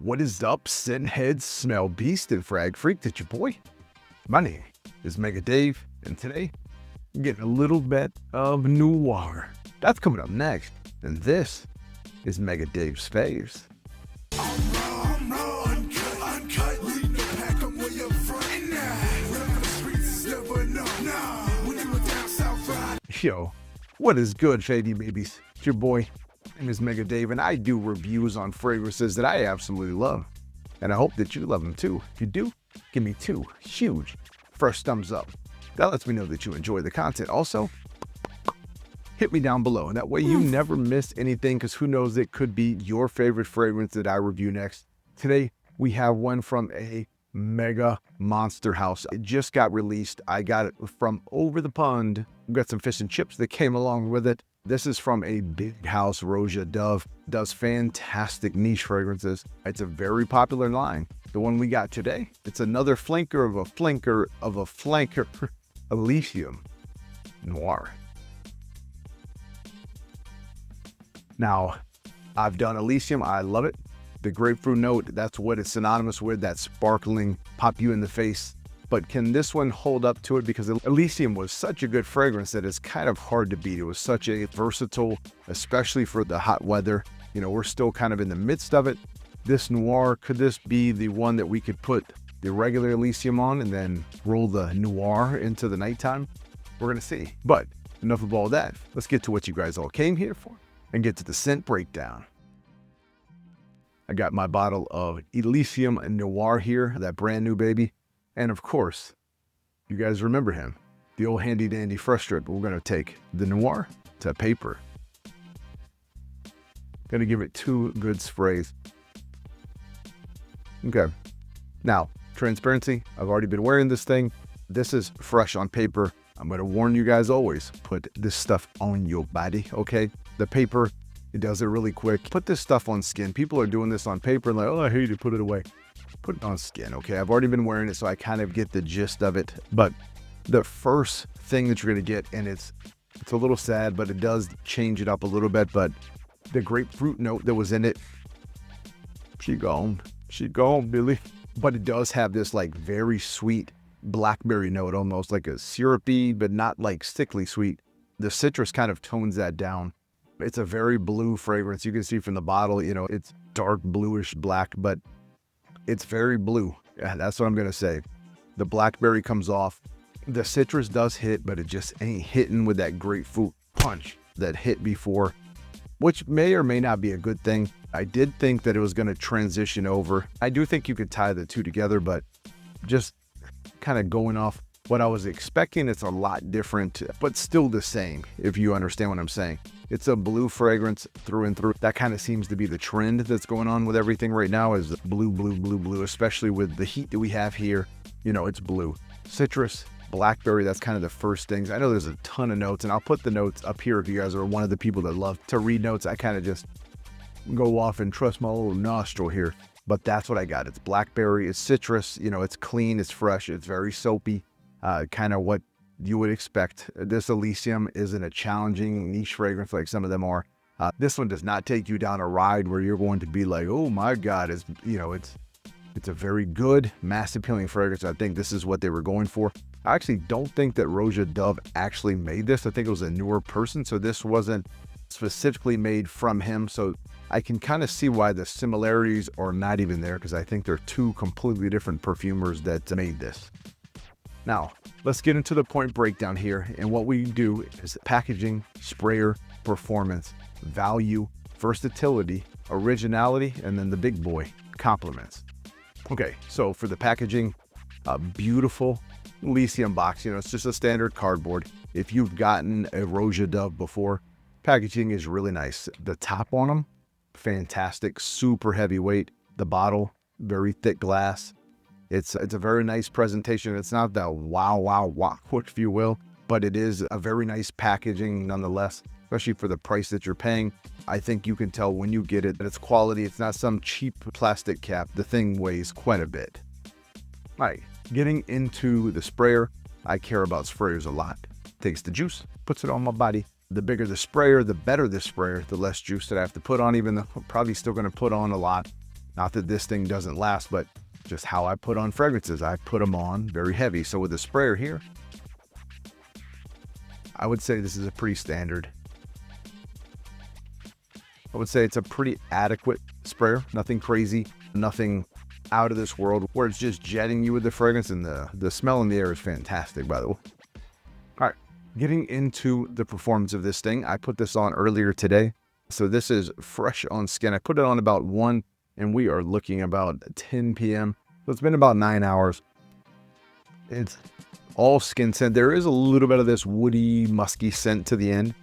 What is up, scent head, smell beast, and frag freak? That's your boy. My name is Mega Dave, and today we're getting a little bit of noir. That's coming up next, and this is Mega Dave's faves. Yo, what is good, shady babies? It's your boy. My name is Mega Dave, and I do reviews on fragrances that I absolutely love. And I hope that you love them too. If you do, give me 2 huge first thumbs up. That lets me know that you enjoy the content. Also, hit me down below, and that way you never miss anything, because who knows, it could be your favorite fragrance that I review next. Today, we have one from a mega monster house. It just got released. I got it from over the pond. We got some fish and chips that came along with it. This is from a big house. Roja Dove does fantastic niche fragrances. It's a very popular line. The one we got today, it's another flanker of a flanker of a flanker, Elysium Noir. Now, I've done Elysium. I love it. The grapefruit note, that's what it's synonymous with, that sparkling, pop you in the face. But can this one hold up to it? Because Elysium was such a good fragrance that it's kind of hard to beat. It was such a versatile, especially for the hot weather. You know, we're still kind of in the midst of it. This Noir, could this be the one that we could put the regular Elysium on and then roll the Noir into the nighttime? We're going to see. But enough of all that. Let's get to what you guys all came here for and get to the scent breakdown. I got my bottle of Elysium Noir here, that brand new baby. And of course, you guys remember him, the old handy dandy fresh strip. We're going to take the Noir to paper. Going to give it 2 good sprays. Okay. Now, transparency. I've already been wearing this thing. This is fresh on paper. I'm going to warn you guys always, put this stuff on your body, okay? The paper, it does it really quick. Put this stuff on skin. People are doing this on paper and like, oh, I hate it, put it away. Put it on skin, okay? I've already been wearing it, so I kind of get the gist of it. But the first thing that you're going to get, and it's a little sad, but it does change it up a little bit, but the grapefruit note that was in it, she gone, Billy. But it does have this like very sweet blackberry note, almost like a syrupy, but not like sickly sweet. The citrus kind of tones that down. It's a very blue fragrance. You can see from the bottle, you know, it's dark bluish black, but it's very blue. Yeah, that's what I'm going to say. The blackberry comes off. The citrus does hit, but it just ain't hitting with that grapefruit punch that hit before, which may or may not be a good thing. I did think that it was going to transition over. I do think you could tie the two together, but just kind of going off what I was expecting, it's a lot different, but still the same, if you understand what I'm saying. It's a blue fragrance through and through. That kind of seems to be the trend that's going on with everything right now, is blue, blue, blue, blue, especially with the heat that we have here. You know, it's blue. Citrus, blackberry, that's kind of the first things. I know there's a ton of notes, and I'll put the notes up here if you guys are one of the people that love to read notes. I kind of just go off and trust my little nostril here. But that's what I got. It's blackberry, it's citrus, you know, it's clean, it's fresh, it's very soapy. Kind of what you would expect. This Elysium isn't a challenging niche fragrance like some of them are. This one does not take you down a ride where you're going to be like, oh my God, it's a very good, mass appealing fragrance. I think this is what they were going for. I actually don't think that Roja Dove actually made this. I think it was a newer person, so this wasn't specifically made from him. So I can kind of see why the similarities are not even there, because I think they're 2 completely different perfumers that made this. Now, let's get into the point breakdown here. And what we do is packaging, sprayer, performance, value, versatility, originality, and then the big boy, compliments. Okay, so for the packaging, a beautiful Elysium box. You know, it's just a standard cardboard. If you've gotten a Roja Dove before, packaging is really nice. The top on them, fantastic, super heavyweight. The bottle, very thick glass. It's a very nice presentation. It's not the wow, if you will, but it is a very nice packaging nonetheless, especially for the price that you're paying. I think you can tell when you get it that it's quality. It's not some cheap plastic cap. The thing weighs quite a bit. All right, getting into the sprayer. I care about sprayers a lot. Takes the juice, puts it on my body. The bigger the sprayer, the better the sprayer, the less juice that I have to put on, even though I'm probably still going to put on a lot. Not that this thing doesn't last, but just how I put on fragrances. I put them on very heavy. So with the sprayer here, I would say this is a pretty standard. I would say it's a pretty adequate sprayer. Nothing crazy, nothing out of this world where it's just jetting you with the fragrance, and the smell in the air is fantastic, by the way. All right, getting into the performance of this thing. I put this on earlier today. So this is fresh on skin. I put it on about 1, and we are looking about 10 p.m. So it's been about 9 hours. It's all skin scent. There is a little bit of this woody, musky scent to the end,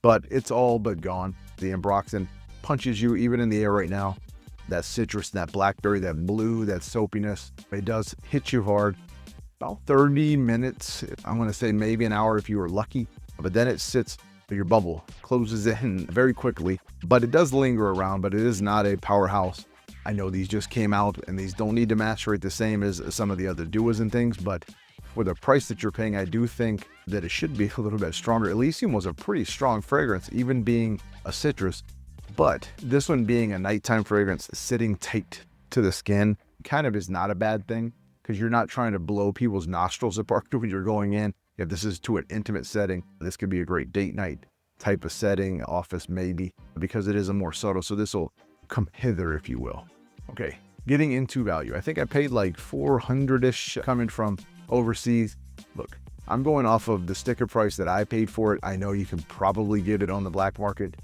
but it's all but gone. The ambroxan punches you even in the air right now. That citrus, that blackberry, that blue, that soapiness, it does hit you hard. About 30 minutes, I want to say maybe an hour if you were lucky, but then it sits, your bubble closes in very quickly, but it does linger around, but it is not a powerhouse. I know these just came out and these don't need to macerate the same as some of the other duos and things, but for the price that you're paying, I do think that it should be a little bit stronger. Elysium was a pretty strong fragrance, even being a citrus, but this one being a nighttime fragrance, sitting tight to the skin kind of is not a bad thing, because you're not trying to blow people's nostrils apart when you're going in. If this is to an intimate setting, this could be a great date night type of setting, office maybe, because it is a more subtle. So this will come hither, if you will. Okay, getting into value. I think I paid like 400-ish coming from overseas. Look, I'm going off of the sticker price that I paid for it. I know you can probably get it on the black market.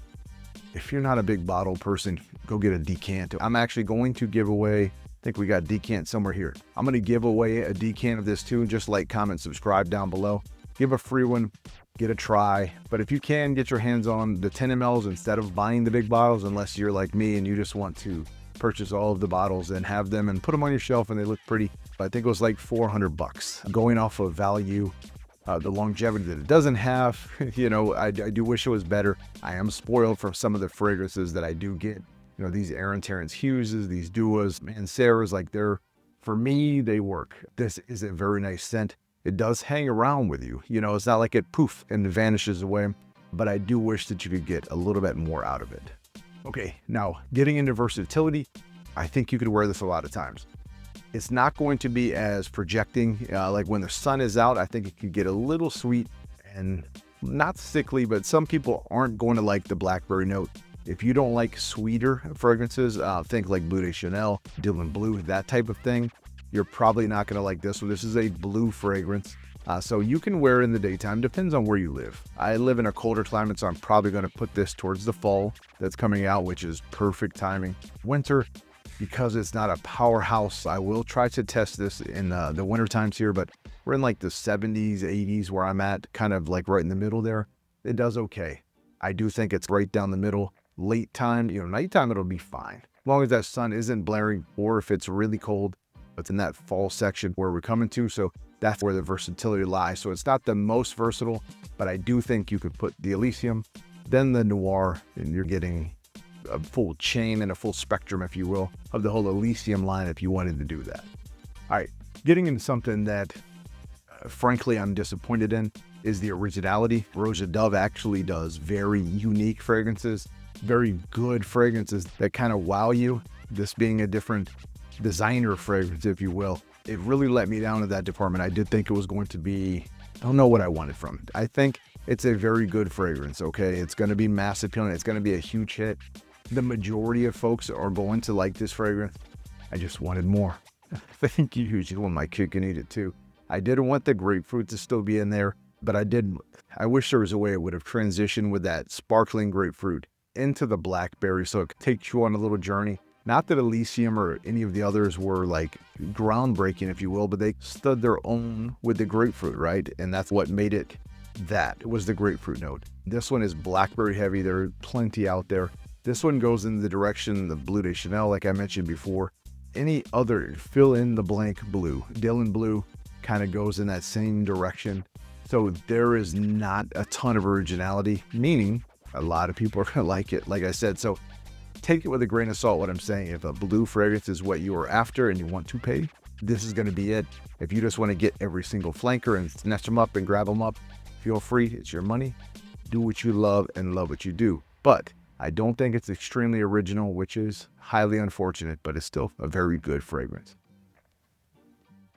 If you're not a big bottle person, go get a decant. I'm actually going to give away, I think we got decant somewhere here. I'm going to give away a decant of this too. Just like, comment, subscribe down below. Give a free one, get a try. But if you can get your hands on the 10 mLs instead of buying the big bottles, unless you're like me and you just want to purchase all of the bottles and have them and put them on your shelf and they look pretty. I think it was like $400. Going off of value, the longevity that it doesn't have, you know, I do wish it was better. I am spoiled for some of the fragrances that I do get. You know, these Aaron Terrence Hugheses, these Duas, and Sarah's, like for me, they work. This is a very nice scent. It does hang around with you. You know, it's not like it poof and vanishes away, but I do wish that you could get a little bit more out of it. Okay, now getting into versatility, I think you could wear this a lot of times. It's not going to be as projecting, like when the sun is out. I think it could get a little sweet and not sickly, but some people aren't going to like the blackberry note. If you don't like sweeter fragrances, think like Bleu de Chanel, Dylan Blue, that type of thing, you're probably not going to like this one. This is a blue fragrance. So you can wear it in the daytime, depends on where you live. I live in a colder climate, so I'm probably going to put this towards the fall that's coming out, which is perfect timing. Winter, because it's not a powerhouse, I will try to test this in the winter times here, but we're in like the 70s, 80s where I'm at, kind of like right in the middle there. It does okay. I do think it's right down the middle. Late time, you know, nighttime, it'll be fine. As long as that sun isn't blaring, or if it's really cold, it's in that fall section where we're coming to. So that's where the versatility lies. So it's not the most versatile, but I do think you could put the Elysium, then the Noir, and you're getting a full chain and a full spectrum, if you will, of the whole Elysium line if you wanted to do that. All right, getting into something that, frankly, I'm disappointed in is the originality. Roja Dove actually does very unique fragrances, very good fragrances that kind of wow you. This being a different designer fragrance, if you will, it really let me down in that department. I did think it was going to be, I don't know what I wanted from it. I think it's a very good fragrance, okay? It's going to be mass appealing. It's going to be a huge hit. The majority of folks are going to like this fragrance. I just wanted more. Thank you, Hughes. You want my cake and eat it too. I didn't want the grapefruit to still be in there, but I wish there was a way it would have transitioned with that sparkling grapefruit into the blackberry so it could take you on a little journey. Not that Elysium or any of the others were like groundbreaking, if you will, but they stood their own with the grapefruit, right? And that's what made it that. It was the grapefruit note. This one is blackberry heavy. There are plenty out there. This one goes in the direction of Bleu de Chanel, like I mentioned before. Any other fill in the blank blue, Dylan Blue, kind of goes in that same direction. So there is not a ton of originality, meaning a lot of people are going to like it, like I said. So take it with a grain of salt, what I'm saying. If a blue fragrance is what you are after and you want to pay, this is going to be it. If you just want to get every single flanker and snatch them up and grab them up, feel free. It's your money. Do what you love and love what you do. But I don't think it's extremely original, which is highly unfortunate, but it's still a very good fragrance.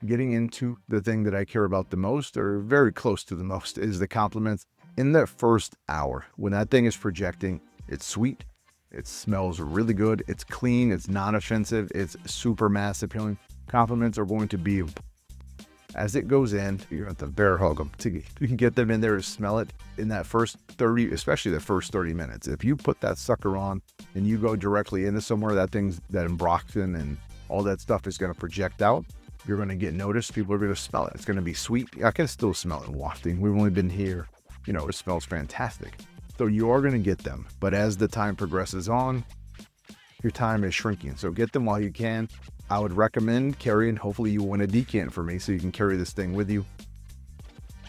Getting into the thing that I care about the most, or very close to the most, is the compliments. In the first hour, when that thing is projecting, it's sweet, it smells really good, it's clean, it's non-offensive, it's super mass appealing. Compliments are going to be, as it goes in, you're going to bear hug them. You can get them in there to smell it in that first 30, especially the first 30 minutes. If you put that sucker on and you go directly into somewhere, that embroxin and all that stuff is going to project out. You're going to get noticed. People are going to smell it. It's going to be sweet. I can still smell it wafting. We've only been here, it smells fantastic. So you are going to get them. But as the time progresses on, your time is shrinking. So get them while you can. I would recommend carrying, hopefully you win a decant for me so you can carry this thing with you.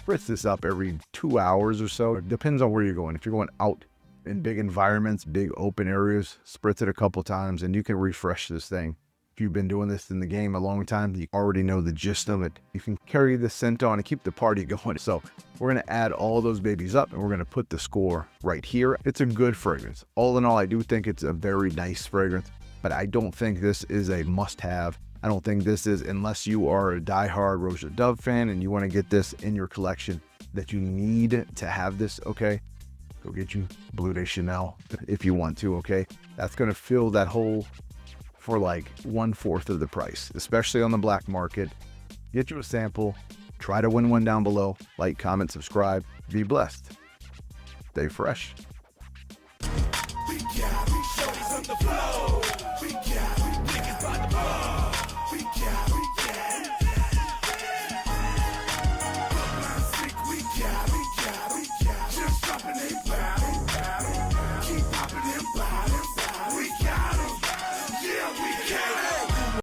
Spritz this up every 2 hours or so. It depends on where you're going. If you're going out in big environments, big open areas, spritz it a couple times and you can refresh this thing. If you've been doing this in the game a long time, you already know the gist of it. You can carry the scent on and keep the party going. So we're going to add all those babies up and we're going to put the score right here. It's a good fragrance. All in all, I do think it's a very nice fragrance, but I don't think this is a must-have. I don't think this is, unless you are a diehard Roja Dove fan and you want to get this in your collection, that you need to have this, okay? Go get you Bleu de Chanel if you want to, okay? That's going to fill that hole for like 1/4 of the price, especially on the black market. Get you a sample, try to win one down below, like, comment, subscribe, be blessed, stay fresh.